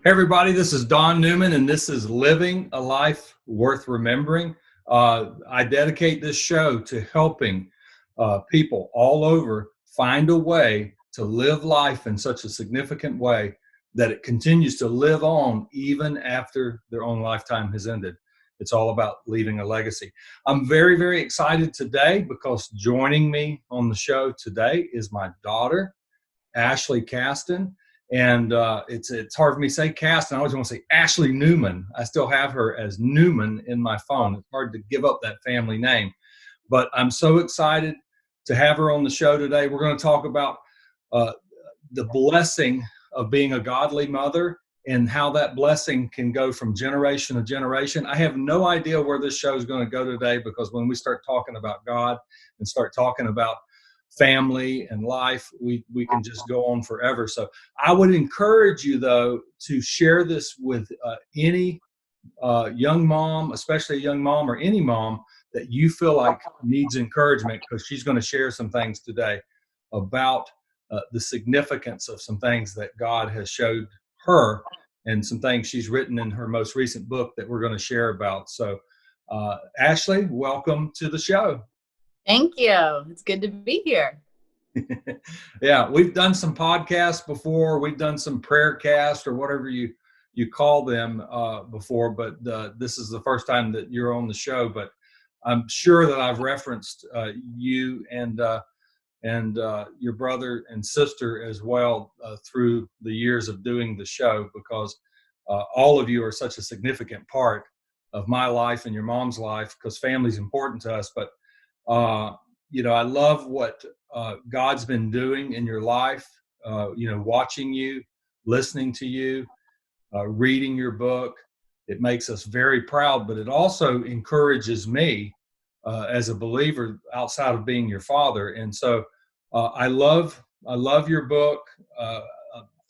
Hey everybody, this is Don Newman, and this is Living a Life Worth Remembering. I dedicate this show to helping people all over find a way to live life in such a significant way that it continues to live on even after their own lifetime has ended. It's all about leaving a legacy. I'm very, very excited today because joining me on the show today is my daughter, Ashlee Kasten. And it's hard for me to say Kasten. I always want to say Ashlee Newman. I still have her as Newman in my phone. It's hard to give up that family name. But I'm so excited to have her on the show today. We're going to talk about the blessing of being a godly mother and how that blessing can go from generation to generation. I have no idea where this show is going to go today, because when we start talking about God and start talking about family and life, we can just go on forever. So I would encourage you, though, to share this with any young mom, especially a young mom or any mom that you feel like needs encouragement, because she's going to share some things today about the significance of some things that God has showed her and some things she's written in her most recent book that we're going to share about. So Ashlee, welcome to the show. Thank you. It's good to be here. Yeah, we've done some podcasts before. We've done some prayer cast or whatever you call them before, but this is the first time that you're on the show. But I'm sure that I've referenced you and your brother and sister as well through the years of doing the show, because all of you are such a significant part of my life and your mom's life, because family's important to us. But I love what God's been doing in your life, watching you, listening to you, reading your book. It makes us very proud, but it also encourages me as a believer outside of being your father. And so I love your book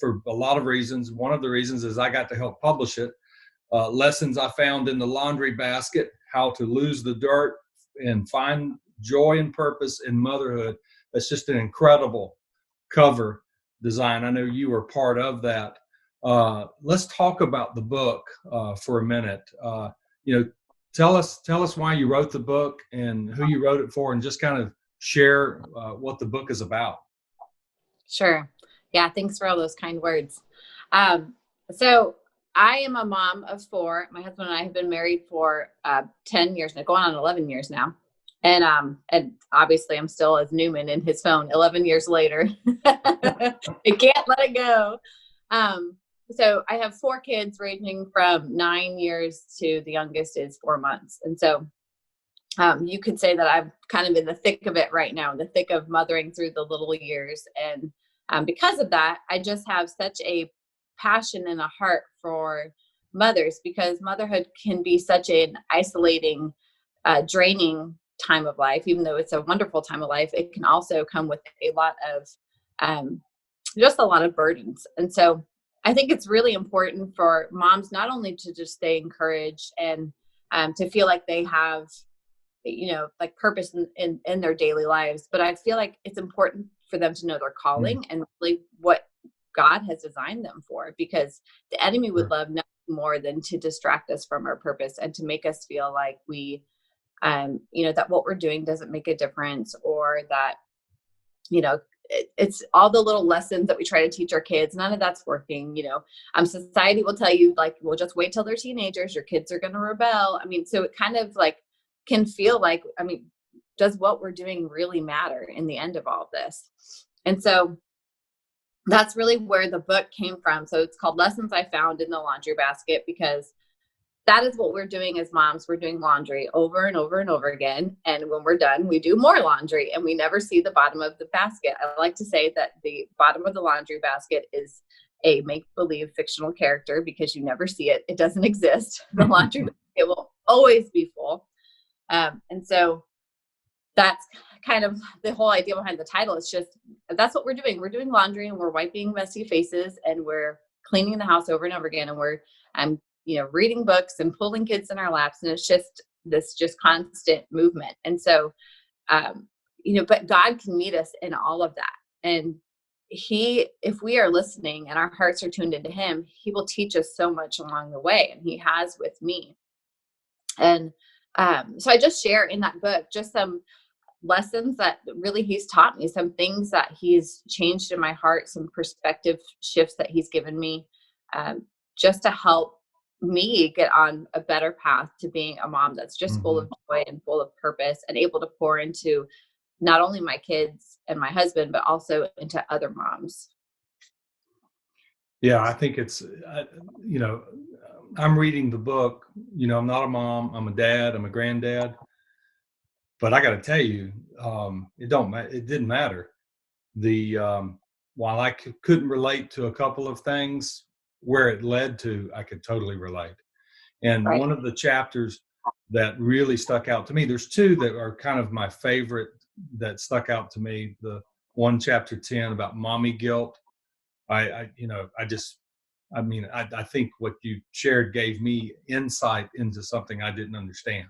for a lot of reasons. One of the reasons is I got to help publish it. Lessons I Found in the Laundry Basket: How to Lose the Dirt and Find Joy and Purpose in Motherhood. That's just an incredible cover design. I know you were part of that. Let's talk about the book for a minute. Tell us why you wrote the book and who you wrote it for, and just kind of share what the book is about. Sure. Yeah. Thanks for all those kind words. So I am a mom of 4. My husband and I have been married for 10 years now, going on 11 years now. And obviously I'm still as Newman in his phone 11 years later. I can't let it go. So I have 4 kids ranging from 9 years to the youngest is 4 months. And so you could say that I'm kind of in the thick of it right now, in the thick of mothering through the little years. And because of that, I just have such a passion and a heart for mothers, because motherhood can be such an isolating, draining time of life. Even though it's a wonderful time of life, it can also come with a lot of just a lot of burdens. And so I think it's really important for moms not only to just stay encouraged and to feel like they have like purpose in their daily lives, but I feel like it's important for them to know their calling and really what God has designed them for, because the enemy would love nothing more than to distract us from our purpose and to make us feel like we that what we're doing doesn't make a difference, or that it's all the little lessons that we try to teach our kids, none of that's working. Society will tell you, like, well, just wait till they're teenagers, your kids are going to rebel. So it kind of like can feel like, does what we're doing really matter in the end of all this? And so that's really where the book came from. So it's called Lessons I Found in the Laundry Basket, because that is what we're doing as moms. We're doing laundry over and over and over again. And when we're done, we do more laundry, and we never see the bottom of the basket. I like to say that the bottom of the laundry basket is a make-believe fictional character, because you never see it. It doesn't exist. The laundry basket will always be full. And so that's kind of the whole idea behind the title. It's just, that's what we're doing. We're doing laundry, and we're wiping messy faces, and we're cleaning the house over and over again. And we're, reading books and pulling kids in our laps. And it's just this constant movement. And so, but God can meet us in all of that. And if we are listening and our hearts are tuned into him, he will teach us so much along the way, and he has with me. And so I just share in that book just some lessons that really he's taught me, some things that he's changed in my heart, some perspective shifts that he's given me, um, just to help me get on a better path to being a mom that's just full of joy and full of purpose and able to pour into not only my kids and my husband, but also into other moms. Yeah, I think it's, I'm reading the book. I'm not a mom. I'm a dad. I'm a granddad. But I got to tell you, it didn't matter. The While I couldn't relate to a couple of things, where it led to, I could totally relate. And Right. one of the chapters that really stuck out to me, there's two that are kind of my favorite that stuck out to me. The one, chapter 10, about mommy guilt. I think what you shared gave me insight into something I didn't understand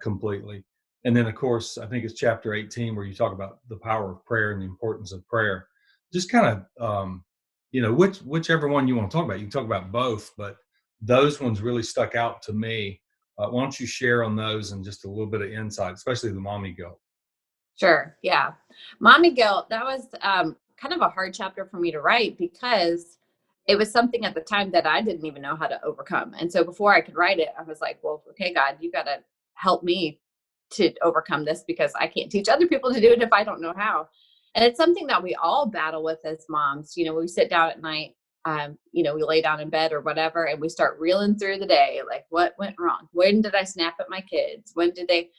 completely. And then, of course, I think it's chapter 18 where you talk about the power of prayer and the importance of prayer. Just kind of, whichever one you want to talk about, you can talk about both, but those ones really stuck out to me. Why don't you share on those and just a little bit of insight, especially the mommy guilt? Sure. Yeah. Mommy guilt, that was kind of a hard chapter for me to write because it was something at the time that I didn't even know how to overcome. And so before I could write it, I was like, well, okay, God, you got to help me to overcome this because I can't teach other people to do it if I don't know how. And it's something that we all battle with as moms. We sit down at night, we lay down in bed or whatever, and we start reeling through the day. Like, what went wrong? When did I snap at my kids? When did they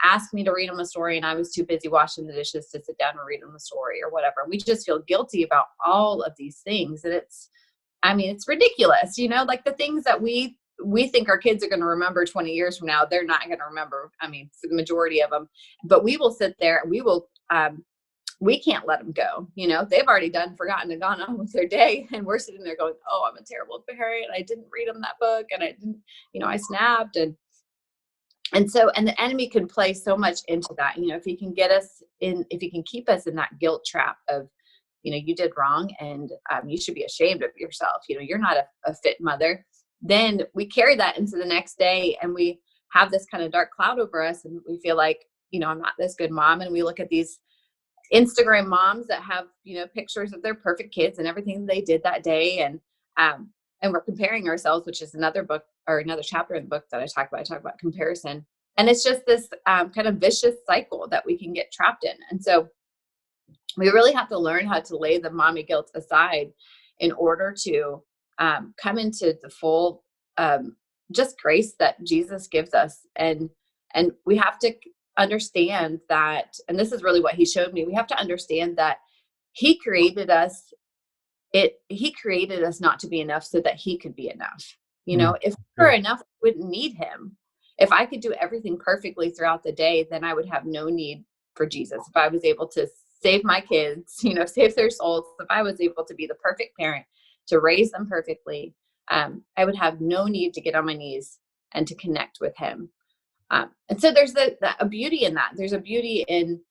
ask me to read them a story and I was too busy washing the dishes to sit down and read them a story or whatever. We just feel guilty about all of these things. And it's ridiculous, like the things that we think our kids are going to remember 20 years from now, they're not going to remember. For the majority of them, but we will sit there and we can't let them go. They've already forgotten and gone on with their day. And we're sitting there going, oh, I'm a terrible parent. I didn't read them that book. And I didn't, I snapped. And the enemy can play so much into that, if he can if he can keep us in that guilt trap of, you did wrong and you should be ashamed of yourself. You're not a fit mother. Then we carry that into the next day and we have this kind of dark cloud over us and we feel like, I'm not this good mom. And we look at these Instagram moms that have, pictures of their perfect kids and everything they did that day. And we're comparing ourselves, which is another book or another chapter in the book that I talk about. I talk about comparison. And it's just this kind of vicious cycle that we can get trapped in. And so we really have to learn how to lay the mommy guilt aside in order to come into the full just grace that Jesus gives us. And we have to understand that, and this is really what he showed me, we have to understand that he created us not to be enough so that he could be enough. If we were enough, we wouldn't need him. If I could do everything perfectly throughout the day, then I would have no need for Jesus. If I was able to save my kids, save their souls, if I was able to be the perfect parent, to raise them perfectly, I would have no need to get on my knees and to connect with him. And so there's a beauty in that. There's a beauty in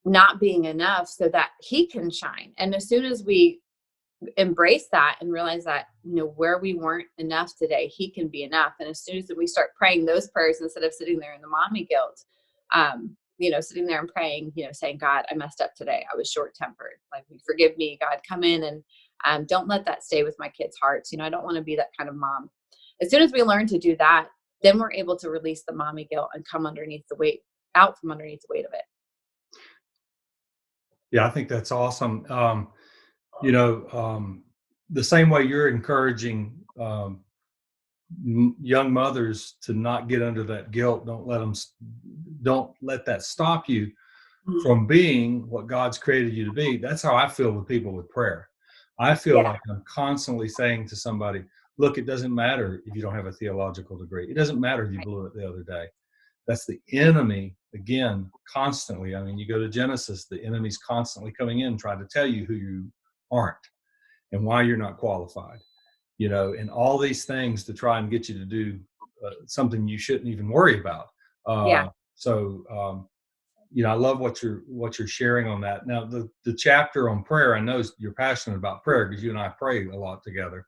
not being enough so that he can shine. And as soon as we embrace that and realize that, where we weren't enough today, he can be enough. And as soon as we start praying those prayers instead of sitting there in the mommy guilt, sitting there and praying, saying, God, I messed up today. I was short tempered. Like, forgive me, God, come in and don't let that stay with my kids' hearts. I don't want to be that kind of mom. As soon as we learn to do that, then we're able to release the mommy guilt and come out from underneath the weight of it. Yeah, I think that's awesome. The same way you're encouraging young mothers to not get under that guilt, don't let that stop you from being what God's created you to be. That's how I feel with people with prayer. I feel like I'm constantly saying to somebody, look, it doesn't matter if you don't have a theological degree. It doesn't matter if you blew it the other day. That's the enemy, again, constantly. You go to Genesis, the enemy's constantly coming in trying to tell you who you aren't and why you're not qualified, and all these things to try and get you to do something you shouldn't even worry about. Yeah. So I love what you're sharing on that. Now, the chapter on prayer, I know you're passionate about prayer because you and I pray a lot together.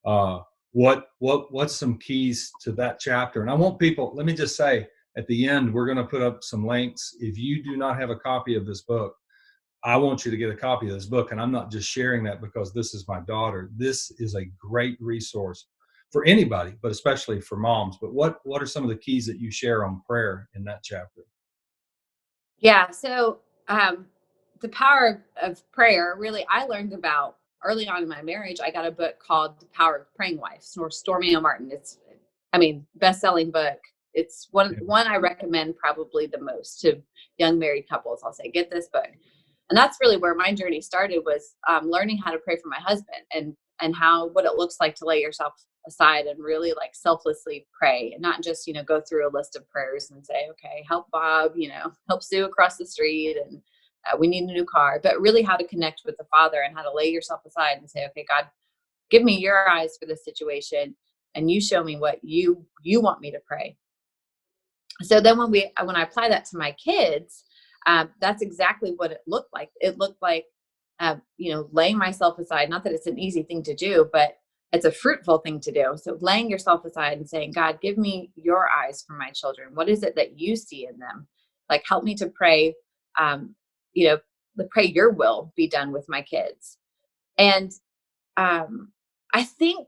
Uh, what's some keys to that chapter? And I want people. Let me just say at the end, we're going to put up some links. If you do not have a copy of this book, I want you to get a copy of this book. And I'm not just sharing that because this is my daughter. This is a great resource for anybody, but especially for moms. But what are some of the keys that you share on prayer in that chapter? Yeah. So, the power of prayer, really, I learned about early on in my marriage. I got a book called The Power of Praying Wife, or Stormy O. Martin. It's, I mean, best-selling book. It's Yeah. one I recommend probably the most to young married couples. I'll say, get this book. And that's really where my journey started, was learning how to pray for my husband, and how, what it looks like to lay yourself aside and really like selflessly pray, and not just, go through a list of prayers and say, okay, help Bob, help Sue across the street, and we need a new car, but really how to connect with the Father and how to lay yourself aside and say, okay, God, give me your eyes for this situation, and you show me what you want me to pray. So then when I apply that to my kids, that's exactly what it looked like. It looked like, laying myself aside. Not that it's an easy thing to do, but it's a fruitful thing to do. So laying yourself aside and saying, God, give me your eyes for my children. What is it that you see in them? Like, help me to pray, um, pray your will be done with my kids. And um, I think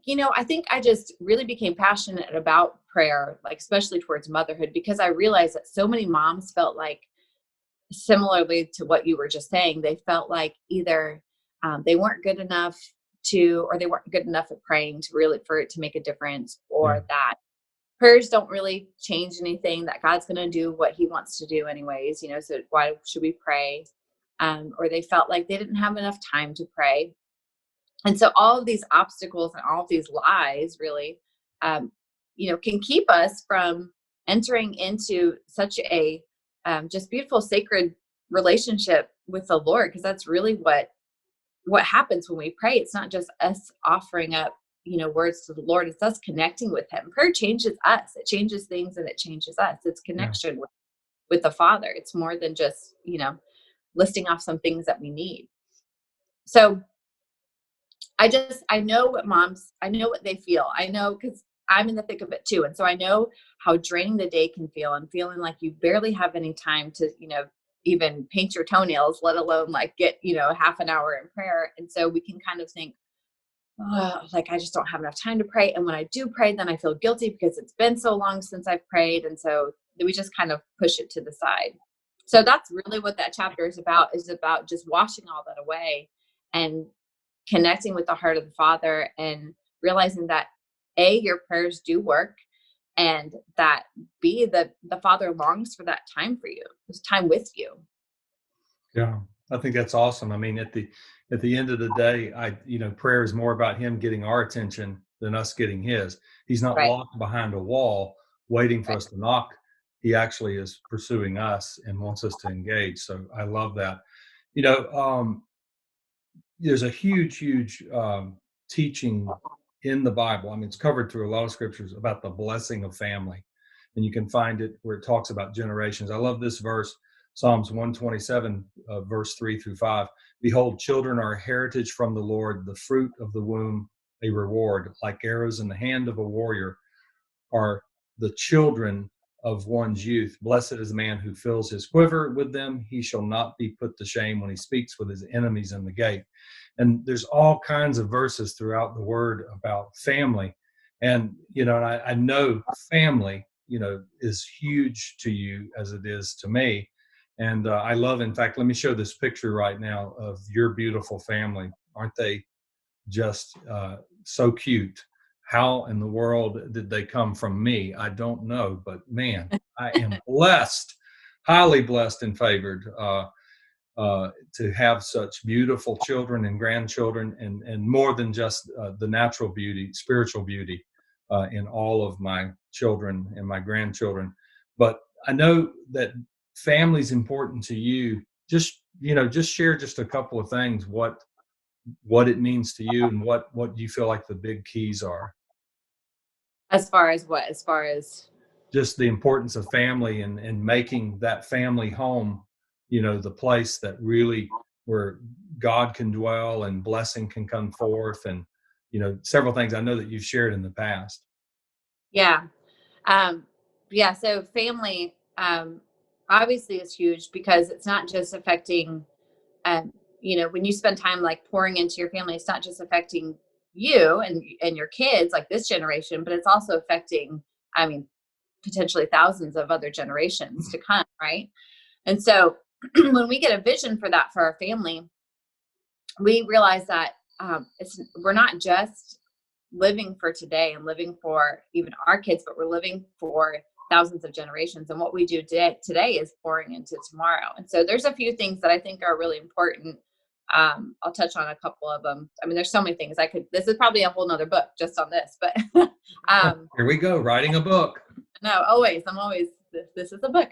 I just really became passionate about prayer, like especially towards motherhood, because I realized that so many moms felt like, similarly to what you were just saying, they felt like either they weren't good enough or they weren't good enough at praying to really, for it to make a difference, Yeah. or that prayers don't really change anything, that God's going to do what he wants to do anyways, so why should we pray? Or they felt like they didn't have enough time to pray. And so all of these obstacles and all of these lies really, um, can keep us from entering into such a just beautiful, sacred relationship with the Lord. Because that's really what happens when we pray. It's not just us offering up, words to the Lord. It's us connecting with him. Prayer changes us. It changes things and it changes us. It's Yeah. connection with the Father. It's more than just, listing off some things that we need. So I know I know what they feel. I know, because I'm in the thick of it too. And so I know how draining the day can feel, and feeling like you barely have any time to, even paint your toenails, let alone like get, half an hour in prayer. And so we can kind of think, oh, like, I just don't have enough time to pray. And when I do pray, then I feel guilty because it's been so long since I've prayed. And so we just kind of push it to the side. So that's really what that chapter is about just washing all that away and connecting with the heart of the Father, and realizing that A, your prayers do work, and that B, the Father longs for that time for you, this time with you. Yeah, I think that's awesome. I mean, at the end of the day, prayer is more about him getting our attention than us getting his. He's not Right. locked behind a wall waiting for Right. us to knock. He actually is pursuing us and wants us to engage. So I love that. You know, there's a huge teaching in the Bible. I mean, it's covered through a lot of scriptures about the blessing of family, and you can find it where it talks about generations. I love this verse, Psalms 127, verse 3 through 5. Behold, children are a heritage from the Lord, the fruit of the womb a reward. Like arrows in the hand of a warrior are the children of one's youth. Blessed is the man who fills his quiver with them. He shall not be put to shame when he speaks with his enemies in the gate. And there's all kinds of verses throughout the word about family. And, I know family, is huge to you as it is to me. And I love, in fact, let me show this picture right now of your beautiful family. Aren't they just so cute? How in the world did they come from me? I don't know, but man, I am blessed, highly blessed and favored to have such beautiful children and grandchildren, and more than just the natural beauty, spiritual beauty in all of my children and my grandchildren. But I know that family's important to you. Just share just a couple of things, what it means to you, and what you feel like the big keys are. As far as what? As far as just the importance of family and making that family home, the place that really where God can dwell and blessing can come forth, and several things I know that you've shared in the past. Yeah. Um, yeah. So family, obviously is huge because it's not just affecting, um, when you spend time like pouring into your family, it's not just affecting you and your kids, like this generation, but it's also affecting, I mean, potentially thousands of other generations to come. Right. And so when we get a vision for that for our family, we realize that we're not just living for today and living for even our kids, but we're living for thousands of generations. And what we do today is pouring into tomorrow. And so there's a few things that I think are really important. I'll touch on a couple of them. I mean, there's so many things this is probably a whole nother book just on this, but Here we go, writing a book. no, I'm always, this is a book.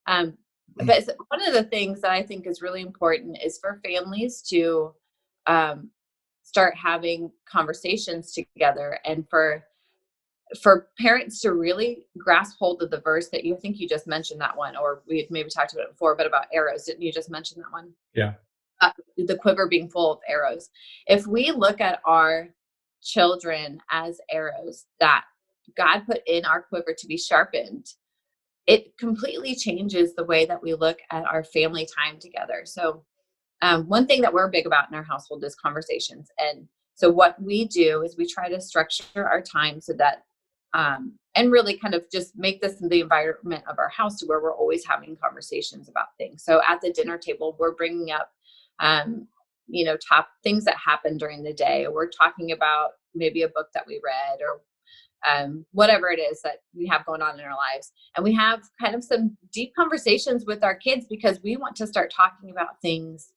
But one of the things that I think is really important is for families to um, start having conversations together, and for parents to really grasp hold of the verse that you think you just mentioned that one, or we had maybe talked about it before, but about arrows. Didn't you just mention that one? Yeah. The quiver being full of arrows. If we look at our children as arrows that God put in our quiver to be sharpened, it completely changes the way that we look at our family time together. So one thing that we're big about in our household is conversations. And so what we do is we try to structure our time so that, and really kind of just make this the environment of our house to where we're always having conversations about things. So at the dinner table, we're bringing up, top things that happened during the day. Or we're talking about maybe a book that we read, or whatever it is that we have going on in our lives. And we have kind of some deep conversations with our kids because we want to start talking about things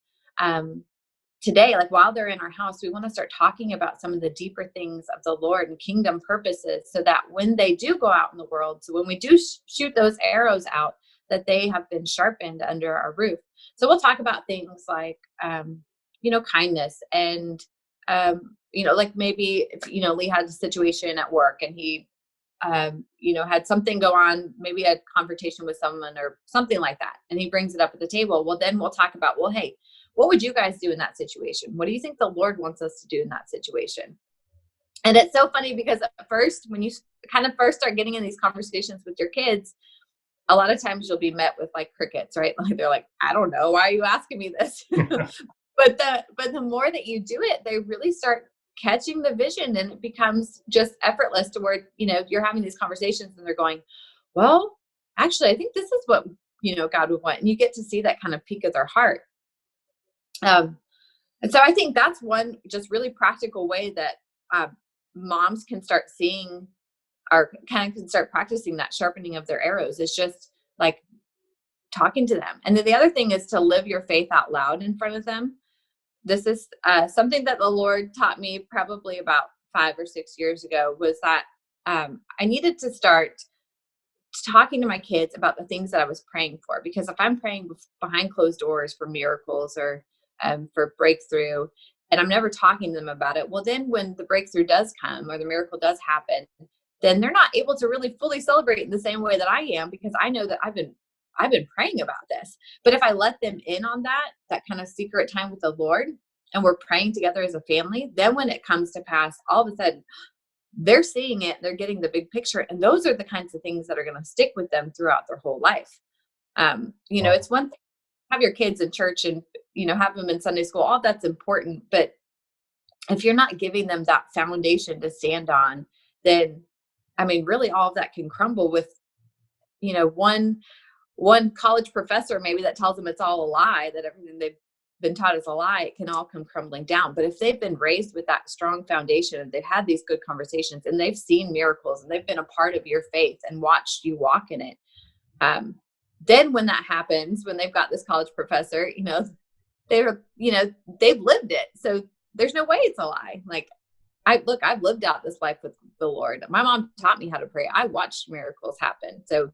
today, like while they're in our house. We want to start talking about some of the deeper things of the Lord and kingdom purposes, so that when they do go out in the world, so when we do shoot those arrows out, that they have been sharpened under our roof. So we'll talk about things like, kindness, and, like maybe if, Lee had a situation at work and he, had something go on, maybe a confrontation with someone or something like that, and he brings it up at the table. Well, then we'll talk about, well, hey, what would you guys do in that situation? What do you think the Lord wants us to do in that situation? And it's so funny because at first, when you kind of first start getting in these conversations with your kids, a lot of times you'll be met with like crickets, right? Like they're like, I don't know, why are you asking me this? but the more that you do it, they really start catching the vision, and it becomes just effortless to where, you're having these conversations and they're going, well, actually, I think this is what, God would want. And you get to see that kind of peak of their heart. And so I think that's one just really practical way that moms can start seeing, or kind of can start practicing that sharpening of their arrows, is just like talking to them. And then the other thing is to live your faith out loud in front of them. This is something that the Lord taught me probably about 5 or 6 years ago, was that I needed to start talking to my kids about the things that I was praying for. Because if I'm praying behind closed doors for miracles, or for breakthrough, and I'm never talking to them about it, well, then when the breakthrough does come or the miracle does happen, then they're not able to really fully celebrate in the same way that I am, because I know that I've been praying about this. But if I let them in on that kind of secret time with the Lord, and we're praying together as a family, then when it comes to pass, all of a sudden they're seeing it, they're getting the big picture. And those are the kinds of things that are going to stick with them throughout their whole life. Wow. It's one thing to have your kids in church and, have them in Sunday school, all that's important. But if you're not giving them that foundation to stand on, then, I mean, really all of that can crumble with, one college professor maybe that tells them it's all a lie, that everything they've been taught is a lie. It can all come crumbling down. But if they've been raised with that strong foundation, and they've had these good conversations, and they've seen miracles, and they've been a part of your faith and watched you walk in it, then when that happens, when they've got this college professor, they've lived it. So there's no way it's a lie. Like, I've lived out this life with the Lord. My mom taught me how to pray. I watched miracles happen. So,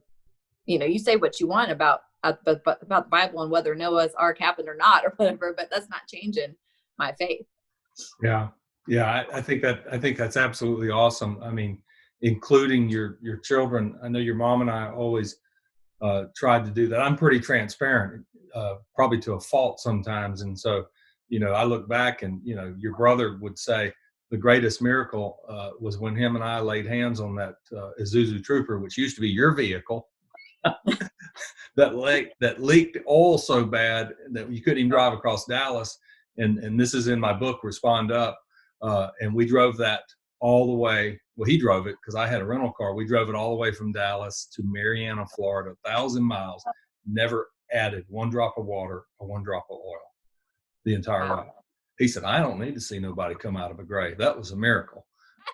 you say what you want about the Bible and whether Noah's Ark happened or not, or whatever, but that's not changing my faith. Yeah. I think that's absolutely awesome. I mean, including your children. I know your mom and I always tried to do that. I'm pretty transparent, probably to a fault sometimes. And so, I look back and, your brother would say the greatest miracle was when him and I laid hands on that Isuzu Trooper, which used to be your vehicle, that leaked oil so bad that you couldn't even drive across Dallas. And this is in my book, Respond Up. And we drove that all the way. Well, he drove it because I had a rental car. We drove it all the way from Dallas to Marianna, Florida, 1,000 miles, never added one drop of water or one drop of oil the entire ride. He said, I don't need to see nobody come out of a grave. That was a miracle.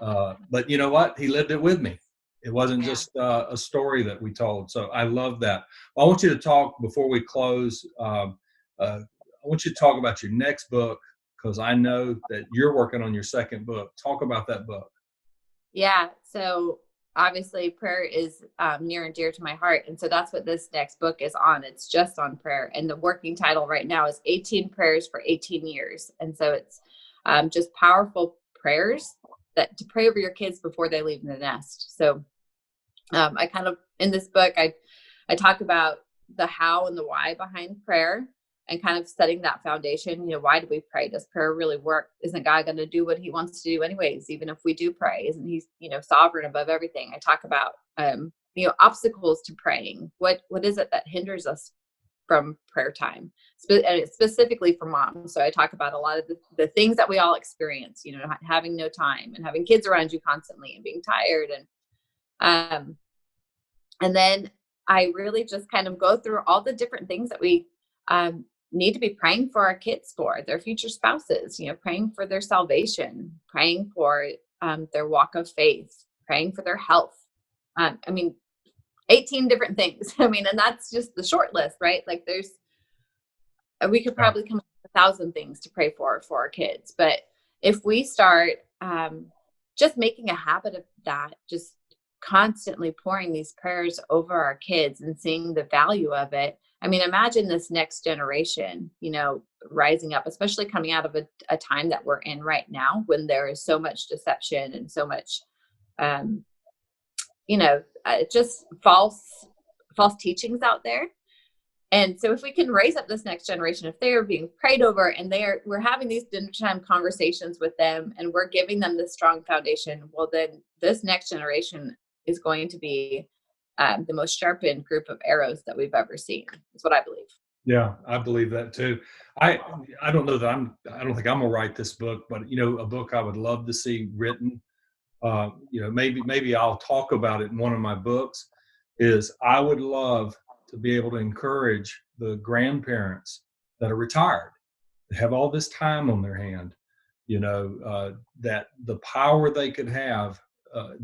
But you know what? He lived it with me. It wasn't just a story that we told. So I love that. I want you to talk before we close. I want you to talk about your next book, because I know that you're working on your second book. Talk about that book. Yeah. So obviously prayer is near and dear to my heart. And so that's what this next book is on. It's just on prayer. And the working title right now is 18 Prayers for 18 Years. And so it's just powerful prayers that to pray over your kids before they leave the nest. So I kind of, in this book, I talk about the how and the why behind prayer, and kind of setting that foundation. Why do we pray? Does prayer really work? Isn't God going to do what he wants to do anyways, even if we do pray? Isn't he, sovereign above everything? I talk about, obstacles to praying. What is it that hinders us from prayer time, specifically for moms? So I talk about a lot of the things that we all experience, having no time and having kids around you constantly and being tired. And then I really just kind of go through all the different things that we, need to be praying for our kids, for their future spouses, praying for their salvation, praying for their walk of faith, praying for their health. 18 different things. And that's just the short list, right? Like we could probably come up with 1,000 things to pray for our kids. But if we start just making a habit of that, just constantly pouring these prayers over our kids and seeing the value of it. Imagine this next generation, rising up, especially coming out of a time that we're in right now, when there is so much deception and so much, just false teachings out there. And so if we can raise up this next generation, if they are being prayed over and we're having these dinner time conversations with them and we're giving them this strong foundation, well, then this next generation is going to be the most sharpened group of arrows that we've ever seen. Is what I believe. Yeah, I believe that too. I don't know that I don't think I'm gonna write this book, but a book I would love to see written. Maybe I'll talk about it in one of my books. Is I would love to be able to encourage the grandparents that are retired, that have all this time on their hand, that the power they could have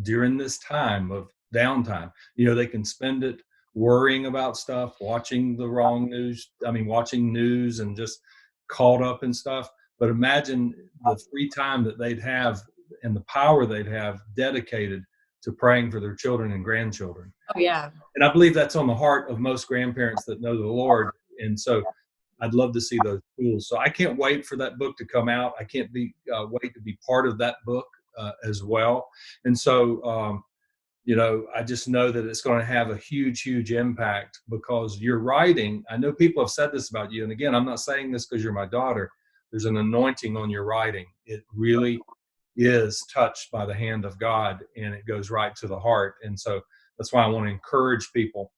during this time of downtime, they can spend it worrying about stuff, watching the wrong news. Watching news and just caught up in stuff. But imagine the free time that they'd have and the power they'd have dedicated to praying for their children and grandchildren. Oh, yeah. And I believe that's on the heart of most grandparents that know the Lord. And so I'd love to see those tools. So I can't wait for that book to come out. I can't wait to be part of that book as well. And so, I just know that it's going to have a huge, huge impact, because your writing, I know people have said this about you. And again, I'm not saying this because you're my daughter. There's an anointing on your writing. It really is touched by the hand of God, and it goes right to the heart. And so that's why I want to encourage people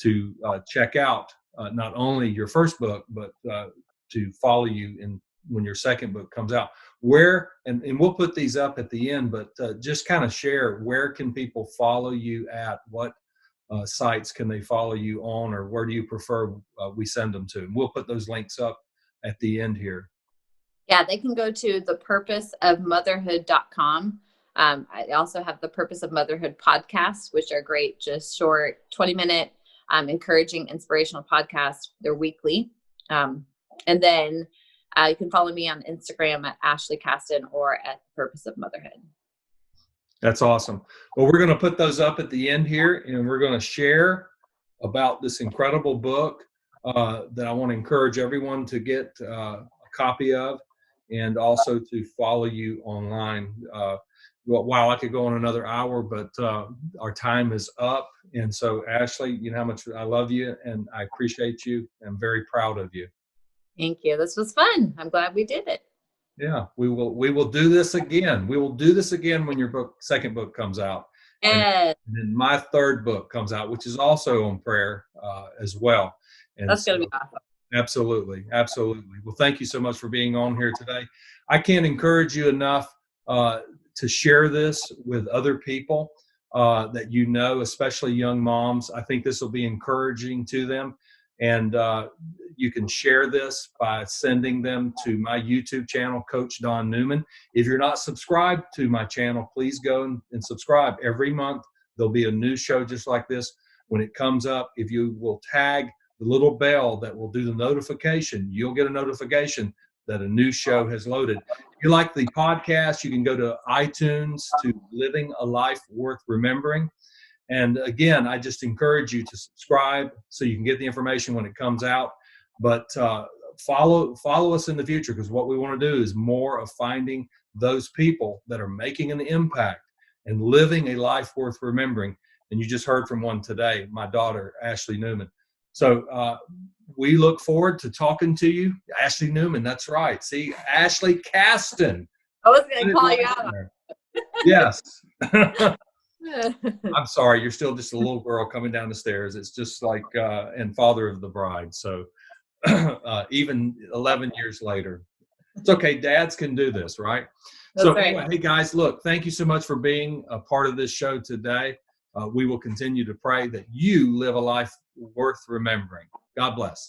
to check out not only your first book, but to follow you when your second book comes out. Where, and we'll put these up at the end, but just kind of share, where can people follow you at? What sites can they follow you on, or where do you prefer we send them to? And we'll put those links up at the end here. Yeah, they can go to thepurposeofmotherhood.com. I also have the Purpose of Motherhood podcasts, which are great, just short 20-minute encouraging, inspirational podcasts. They're weekly. And then you can follow me on Instagram at Ashlee Kasten or at Purpose of Motherhood. That's awesome. Well, we're going to put those up at the end here, and we're going to share about this incredible book that I want to encourage everyone to get a copy of. and also to follow you online. Wow, I could go on another hour, but our time is up. And so, Ashlee, you know how much I love you and I appreciate you. I'm very proud of you. Thank you. This was fun. I'm glad we did it. Yeah, we will do this again. We will do this again when your second book comes out. And And then my third book comes out, which is also on prayer as well. And that's going so, to be awesome. absolutely, absolutely. Well, thank you so much for being on here today. I can't encourage you enough to share this with other people that you know, especially young moms. I think this will be encouraging to them. And you can share this by sending them to my YouTube channel, Coach Don Newman. If you're not subscribed to my channel, please go and subscribe. Every month, there'll be a new show just like this. When it comes up, if you will tag the little bell that will do the notification, you'll get a notification that a new show has loaded. If you like the podcast, you can go to iTunes to Living a Life Worth Remembering. And again, I just encourage you to subscribe so you can get the information when it comes out. But follow us in the future, because what we want to do is more of finding those people that are making an impact and living a life worth remembering. And you just heard from one today, my daughter, Ashlee Newman. So we look forward to talking to you. Ashlee Newman, that's right. See, Ashlee Kasten. I was going to call you out. Yes. I'm sorry, you're still just a little girl coming down the stairs. It's just like, and father of the bride. So even 11 years later, it's okay. Dads can do this, right? That's right. Anyway, hey guys, look, thank you so much for being a part of this show today. We will continue to pray that you live a life worth remembering. God bless.